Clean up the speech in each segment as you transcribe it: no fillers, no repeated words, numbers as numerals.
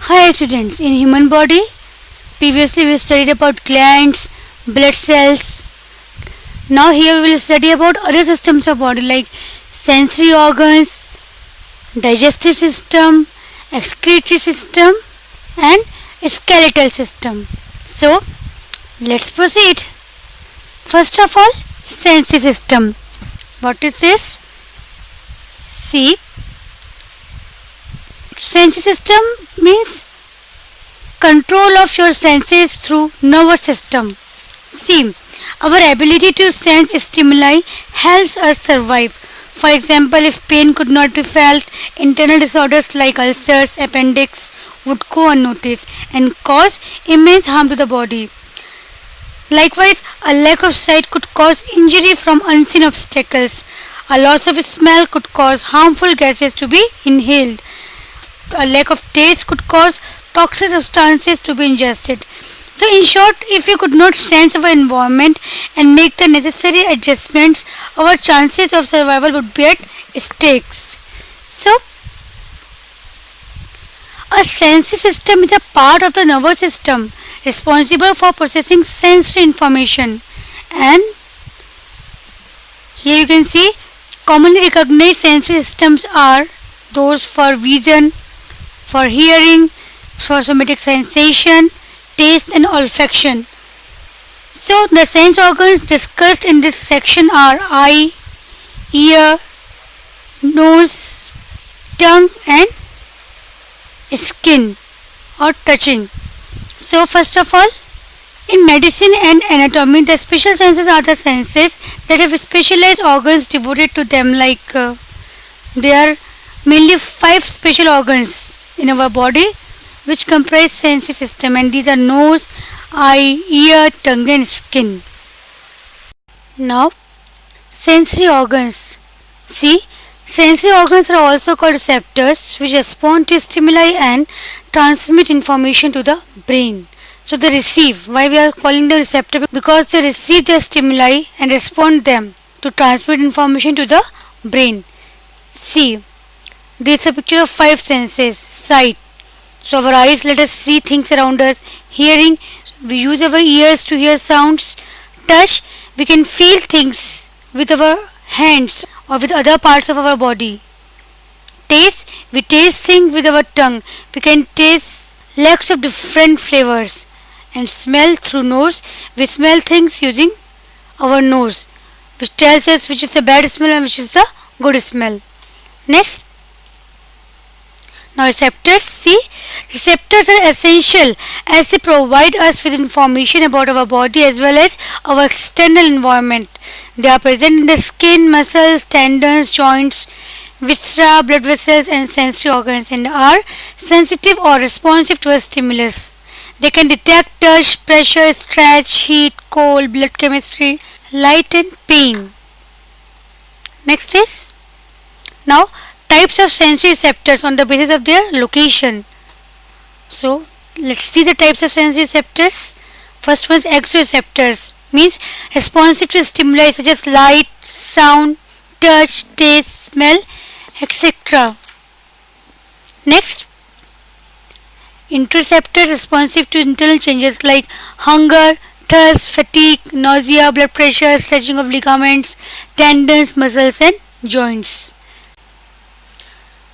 Hi students, in human body, previously we studied about glands, blood cells. Now here we will study about other systems of body like sensory organs, digestive system, excretory system and skeletal system. So let's proceed. First of all, sensory system. What is this? See, sensory system means control of your senses through nervous system. See, our ability to sense stimuli helps us survive. For example, if pain could not be felt, internal disorders like ulcers, appendix would go unnoticed and cause immense harm to the body. Likewise, a lack of sight could cause injury from unseen obstacles. A loss of smell could cause harmful gases to be inhaled. A lack of taste could cause toxic substances to be ingested. So in short, if we could not sense our environment and make the necessary adjustments, our chances of survival would be at stakes. So a sensory system is a part of the nervous system responsible for processing sensory information, and here you can see commonly recognized sensory systems are those for vision, for hearing, for somatic sensation, taste and olfaction. So the sense organs discussed in this section are eye, ear, nose, tongue and skin or touching. So first of all, in medicine and anatomy, the special senses are the senses that have specialized organs devoted to them, like there are mainly 5 special organs in our body which comprise sensory system, and these are nose, eye, ear, tongue and skin. Now sensory organs. See, sensory organs are also called receptors which respond to stimuli and transmit information to the brain. So they receive. Why we are calling them receptor? Because they receive the stimuli and respond them to transmit information to the brain. See, this is a picture of 5 senses. Sight. So our eyes let us see things around us. Hearing, we use our ears to hear sounds. Touch, we can feel things with our hands or with other parts of our body. Taste, we taste things with our tongue. We can taste lakhs of different flavors. And smell, through nose, we smell things using our nose, which tells us which is a bad smell and which is a good smell. Next, now receptors. See, receptors are essential as they provide us with information about our body as well as our external environment. They are present in the skin, muscles, tendons, joints, viscera, blood vessels and sensory organs, and are sensitive or responsive to a stimulus. They can detect touch, pressure, scratch, heat, cold, blood chemistry, light and pain. Next is, now types of sensory receptors on the basis of their location. So let's see the types of sensory receptors. First one is exoreceptors, means responsive to stimuli such as light, sound, touch, taste, smell, etc. Next, interoceptors, responsive to internal changes like hunger, thirst, fatigue, nausea, blood pressure, stretching of ligaments, tendons, muscles and joints.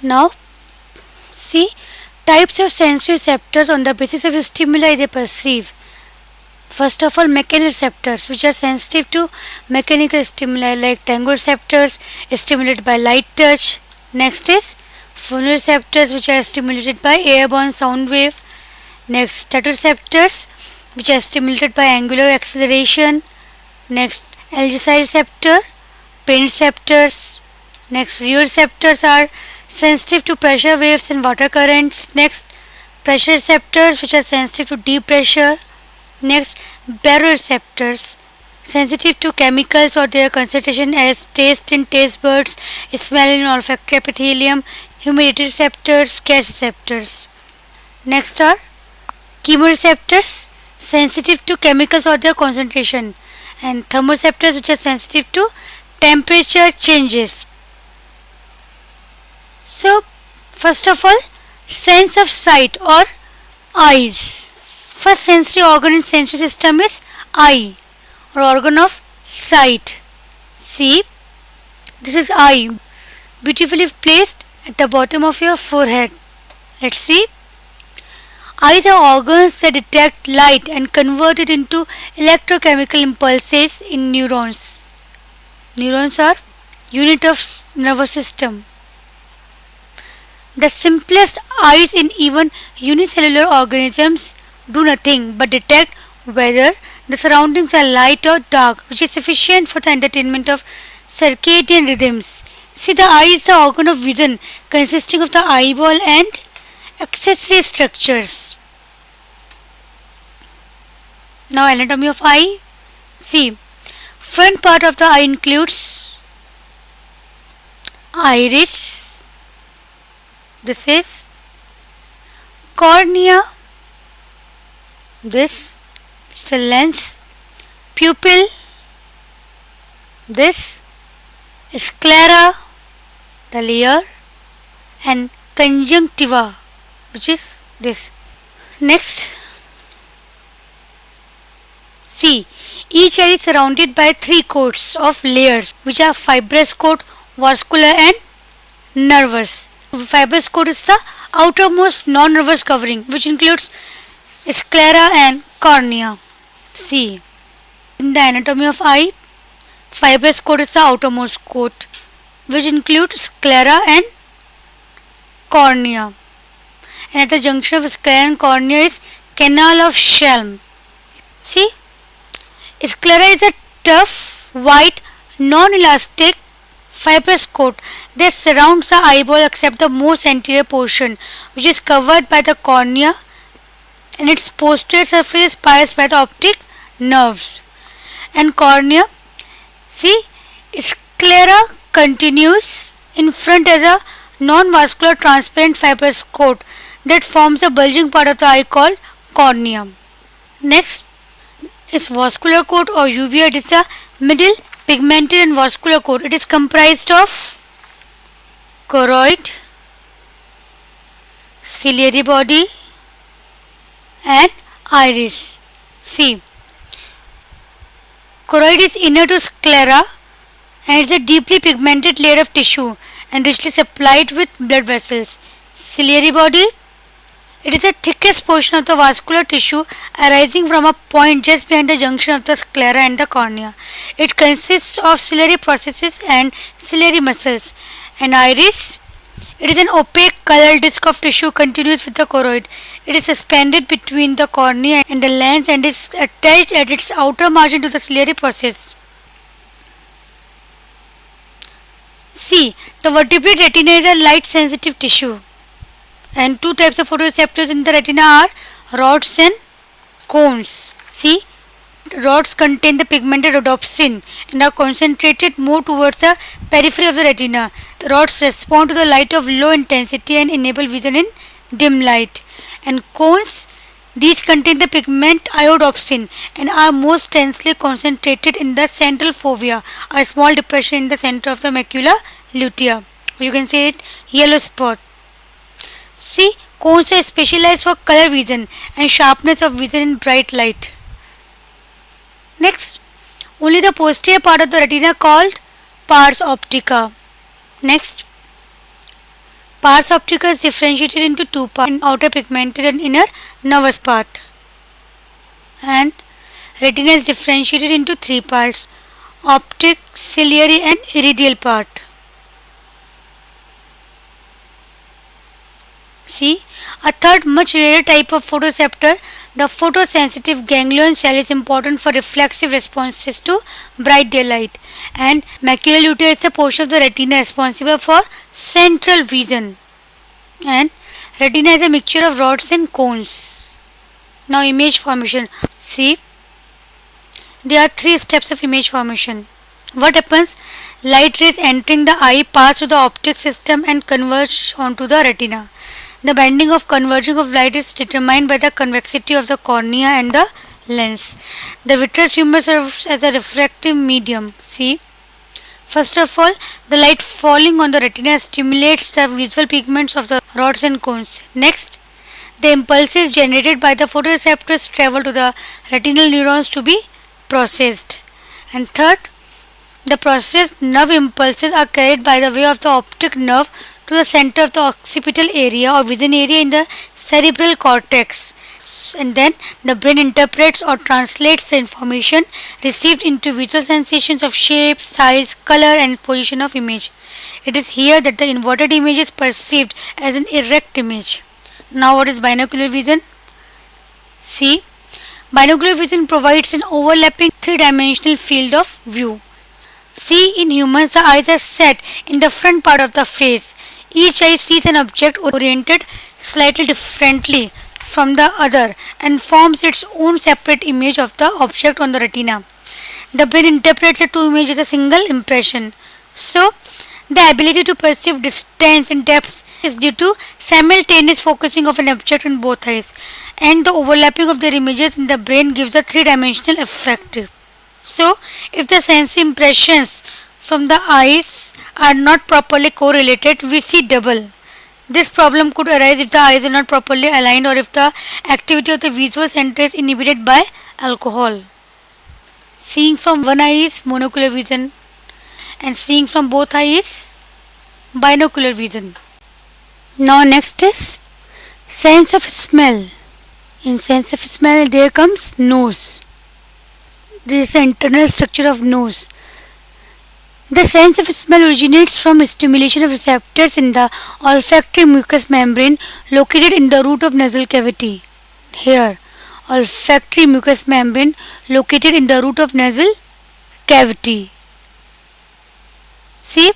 Now see types of sensory receptors on the basis of stimuli they perceive. First of all, mechanoreceptors, which are sensitive to mechanical stimuli like tangoreceptors, stimulated by light touch. Next is phonoreceptors, which are stimulated by airborne sound wave. Next, statoreceptors, which are stimulated by angular acceleration. Next, algicide receptor, pain receptors. Next, rheoreceptors are sensitive to pressure waves and water currents. Next, pressure receptors, which are sensitive to deep pressure. Next, baroreceptors, sensitive to chemicals or their concentration as taste in taste buds, smell in olfactory epithelium, humidity receptors, gas receptors. Next are chemoreceptors, sensitive to chemicals or their concentration, and thermoreceptors, which are sensitive to temperature changes. So first of all, sense of sight or Eyes. First sensory organ in sensory system is eye or organ of sight. See, this is eye, beautifully placed at the bottom of your forehead. Let's see. Eyes are organs that detect light and convert it into electrochemical impulses in neurons. Neurons are unit of nervous system. The simplest eyes in even unicellular organisms do nothing but detect whether the surroundings are light or dark, which is sufficient for the entertainment of circadian rhythms. See, the eye is the organ of vision consisting of the eyeball and accessory structures. Now, anatomy of eye. See, front part of the eye includes iris. This is cornea. This is a lens. Pupil. This is sclera, the layer, and conjunctiva, which is this. Next, see, each eye is surrounded by three coats of layers, which are fibrous coat, vascular, and nervous. Fibrous coat is the outermost non-nervous covering, which includes sclera and cornea. See, in the anatomy of eye, fibrous coat is the outermost coat, which includes sclera and cornea. And at the junction of sclera and cornea is canal of Schelm. See, sclera is a tough, white, non-elastic fibrous coat that surrounds the eyeball except the most anterior portion, which is covered by the cornea, and its posterior surface is pierced by the optic nerves. And cornea, see, sclera continues in front as a non-vascular transparent fibrous coat that forms a bulging part of the eye called cornea. Next is vascular coat or uvea. It is a middle pigmented and vascular coat. It is comprised of choroid, ciliary body, and iris. See, choroid is inner to sclera and it is a deeply pigmented layer of tissue and richly supplied with blood vessels. Ciliary body, it is the thickest portion of the vascular tissue arising from a point just behind the junction of the sclera and the cornea. It consists of ciliary processes and ciliary muscles. And iris, it is an opaque colored disc of tissue continuous with the choroid. It is suspended between the cornea and the lens and is attached at its outer margin to the ciliary process. See, the vertebrate retina is a light sensitive tissue. And two types of photoreceptors in the retina are rods and cones. See, rods contain the pigmented rhodopsin and are concentrated more towards the periphery of the retina. The rods respond to the light of low intensity and enable vision in dim light. And cones, these contain the pigment iodopsin and are most densely concentrated in the central fovea, a small depression in the center of the macula lutea. You can see it, yellow spot. See, cones are specialized for color vision and sharpness of vision in bright light. Next, only the posterior part of the retina called pars optica. Next, pars optica is differentiated into two parts, an outer pigmented and inner nervous part. And retina is differentiated into three parts, optic, ciliary and iridial part. See, a third much rarer type of photoreceptor, the photosensitive ganglion cell, is important for reflexive responses to bright daylight. And macula lutea is a portion of the retina responsible for central vision. And retina is a mixture of rods and cones. Now image formation. See, there are three steps of image formation. What happens? Light rays entering the eye pass through the optic system and converge onto the retina. The bending of converging of light is determined by the convexity of the cornea and the lens. The vitreous humor serves as a refractive medium. See, first of all, the light falling on the retina stimulates the visual pigments of the rods and cones. Next, The impulses generated by the photoreceptors travel to the retinal neurons to be processed. And third, the processed nerve impulses are carried by the way of the optic nerve to the center of the occipital area or vision area in the cerebral cortex. And then the brain interprets or translates the information received into visual sensations of shape, size, color, and position of image. It is here that the inverted image is perceived as an erect image. Now, what is binocular vision? See, binocular vision provides an overlapping three-dimensional field of view. See, in humans, the eyes are set in the front part of the face. Each eye sees an object oriented slightly differently from the other and forms its own separate image of the object on the retina. The brain interprets the two images as a single impression. So, the ability to perceive distance and depth is due to simultaneous focusing of an object in both eyes, and the overlapping of their images in the brain gives a three-dimensional effect. So, if the sensory impressions from the eyes are not properly correlated, we see double. This problem could arise if the eyes are not properly aligned or if the activity of the visual center is inhibited by alcohol. Seeing from one eye is monocular vision, and seeing from both eyes is binocular vision. Now next is sense of smell. In sense of smell there comes nose. This is the internal structure of nose. The sense of smell originates from stimulation of receptors in the olfactory mucous membrane located in the root of nasal cavity. Here, olfactory mucous membrane located in the root of nasal cavity. See,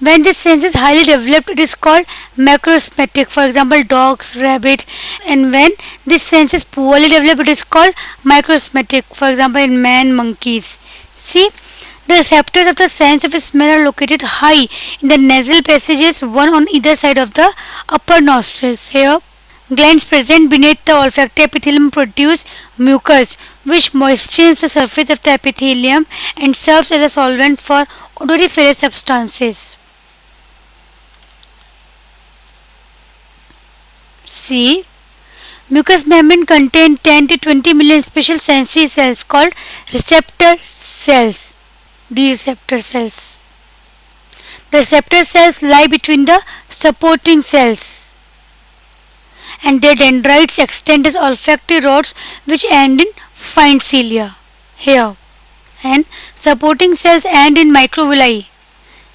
when this sense is highly developed, it is called macroscopic. For example, dogs, rabbit. And when this sense is poorly developed, it is called microscopic. For example, in man, monkeys. See, the receptors of the sense of smell are located high in the nasal passages, one on either side of the upper nostrils. Here, glands present beneath the olfactory epithelium produce mucus, which moistens the surface of the epithelium and serves as a solvent for odoriferous substances. See, mucous membrane contains 10 to 20 million special sensory cells called receptor cells. These receptor cells. The receptor cells lie between the supporting cells, and their dendrites extend as olfactory rods which end in fine cilia. Here, and supporting cells end in microvilli.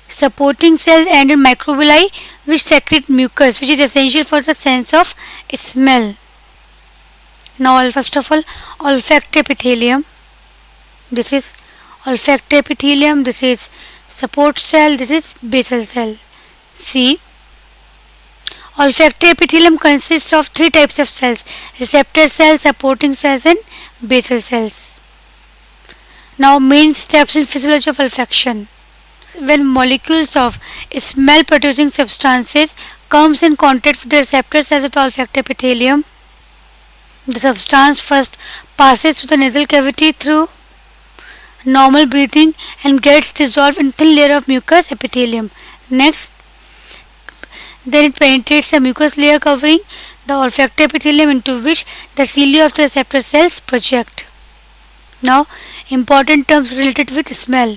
Supporting cells end in microvilli which secrete mucus, which is essential for the sense of smell. Now, first of all, olfactory epithelium. This is olfactory epithelium. This is support cell. This is basal cell. See, olfactory epithelium consists of three types of cells: receptor cells, supporting cells, and basal cells. Now, main steps in physiology of olfaction. When molecules of smell producing substances comes in contact with the receptor cells of the olfactory epithelium, the substance first passes through the nasal cavity through normal breathing and gets dissolved in thin layer of mucous epithelium. Next, then it penetrates the mucous layer covering the olfactory epithelium, into which the cilia of the receptor cells project. Now, important terms related with smell.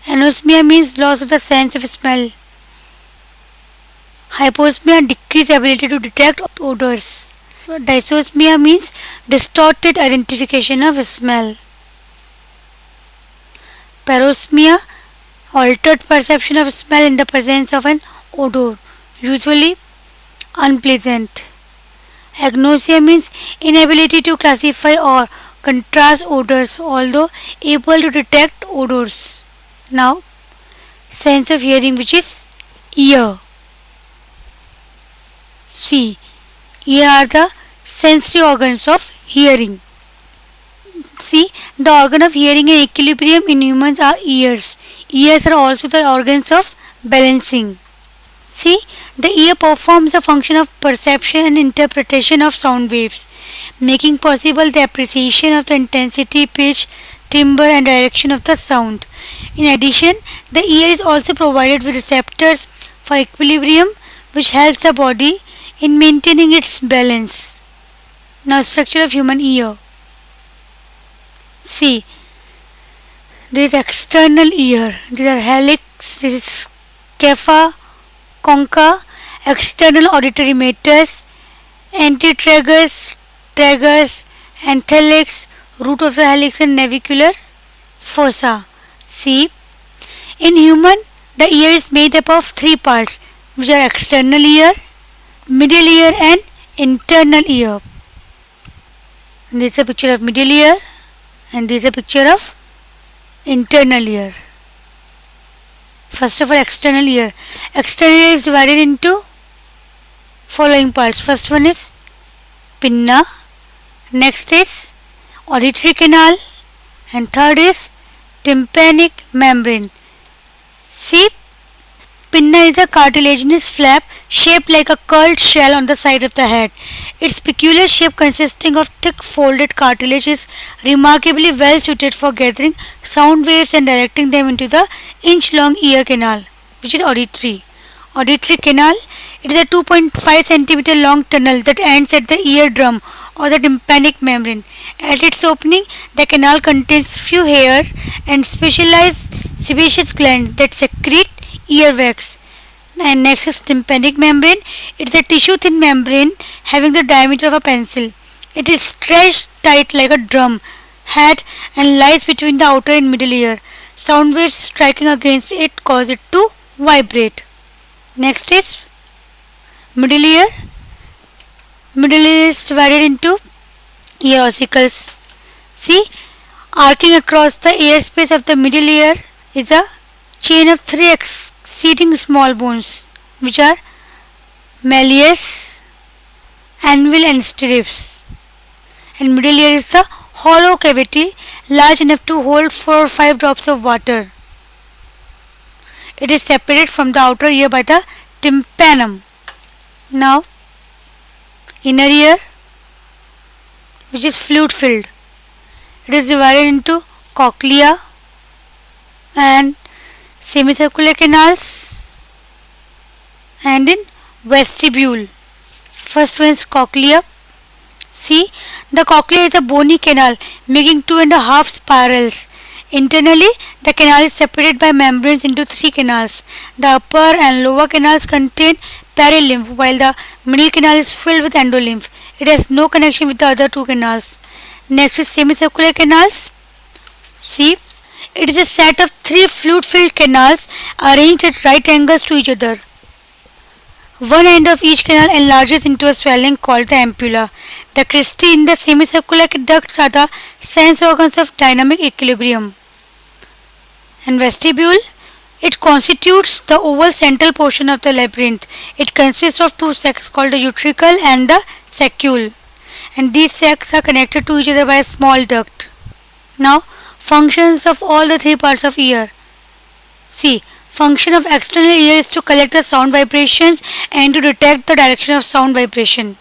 Anosmia means loss of the sense of smell. Hyposmia, decreased ability to detect odors. Dysosmia means distorted identification of smell. Parosmia, altered perception of smell in the presence of an odor, usually unpleasant. Agnosia means inability to classify or contrast odors, although able to detect odors. Now, sense of hearing, which is ear. See, ear are the sensory organs of hearing. See, the organ of hearing and equilibrium in humans are ears. Ears are also the organs of balancing. See, the ear performs a function of perception and interpretation of sound waves, making possible the appreciation of the intensity, pitch, timbre, and direction of the sound. In addition, the ear is also provided with receptors for equilibrium, which helps the body in maintaining its balance. Now, structure of human ear. See, there is external ear. These are helix. This is scapha, concha, external auditory matrix, antitragus, tragus, anthelix, root of the helix and navicular fossa. See, in human, the ear is made up of three parts, which are external ear, middle ear, and internal ear. This is a picture of middle ear, and this is a picture of internal ear. First of all, external ear. External ear is divided into following parts. First one is pinna, next is auditory canal, and third is tympanic membrane. See, pinna is a cartilaginous flap shaped like a curled shell on the side of the head. Its peculiar shape, consisting of thick folded cartilage, is remarkably well suited for gathering sound waves and directing them into the inch-long ear canal, which is auditory. Auditory canal, it is a 2.5 cm long tunnel that ends at the eardrum or the tympanic membrane. At its opening, the canal contains few hair and specialized sebaceous glands that secrete earwax. And next is tympanic membrane. It is a tissue-thin membrane having the diameter of a pencil. It is stretched tight like a drum head and lies between the outer and middle ear. Sound waves striking against it cause it to vibrate. Next is middle ear. Middle ear is divided into ear ossicles. See, arcing across the ear space of the middle ear is a chain of three exceeding small bones, which are malleus, anvil, and stirrups. And middle ear is the hollow cavity large enough to hold 4 or 5 drops of water. It is separated from the outer ear by the tympanum. Now, inner ear, which is fluid filled. It is divided into cochlea and semicircular canals and in vestibule. First one is cochlea. See, the cochlea is a bony canal making 2.5 spirals. Internally, the canal is separated by membranes into 3 canals. The upper and lower canals contain perilymph, while the middle canal is filled with endolymph. It has no connection with the other 2 canals. Next is semicircular canals. See, it is a set of 3 fluid-filled canals arranged at right angles to each other. One end of each canal enlarges into a swelling called the ampulla. The cristae in the semicircular ducts are the sense organs of dynamic equilibrium. And vestibule, it constitutes the oval central portion of the labyrinth. It consists of 2 sacs called the utricle and the saccule, and these sacs are connected to each other by a small duct. Now, functions of all the 3 parts of ear. See, function of external ear is to collect the sound vibrations and to detect the direction of sound vibration.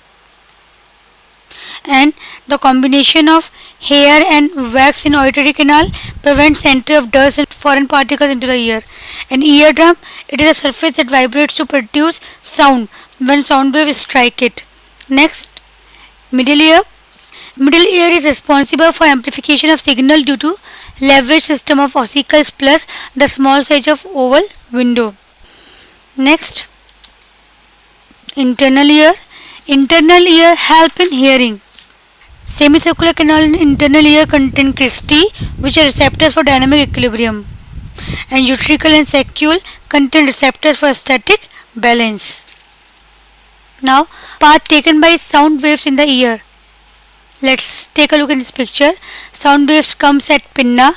And the combination of hair and wax in auditory canal prevents entry of dust and foreign particles into the ear. An eardrum, it is a surface that vibrates to produce sound when sound waves strike it. Next, middle ear. Middle ear is responsible for amplification of signal due to leverage system of ossicles plus the small size of oval window. Next, internal ear. Internal ear help in hearing. Semicircular canal and internal ear contain cristae, which are receptors for dynamic equilibrium, and utricle and saccule contain receptors for static balance. Now, path taken by sound waves in the ear. Let's take a look in this picture. Sound waves comes at pinna,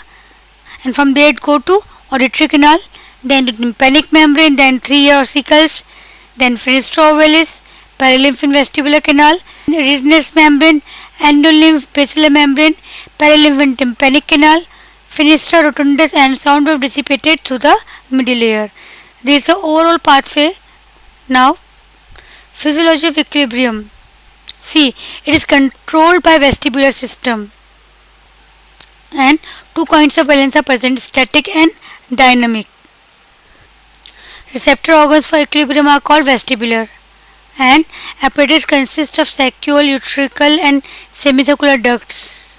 and from there it go to auditory canal, then to tympanic membrane, then 3 ear ossicles, then fenestra ovalis, perilymph in vestibular canal, resinous membrane, endolymph, basilar membrane, perilymph in tympanic canal, fenestra rotundus, and sound wave dissipated through the middle ear. This is the overall pathway. Now, physiology of equilibrium. See, it is controlled by vestibular system, and 2 kinds of balance are present, static and dynamic. Receptor organs for equilibrium are called vestibular, And apparatus consists of sacral, utricle and semicircular ducts.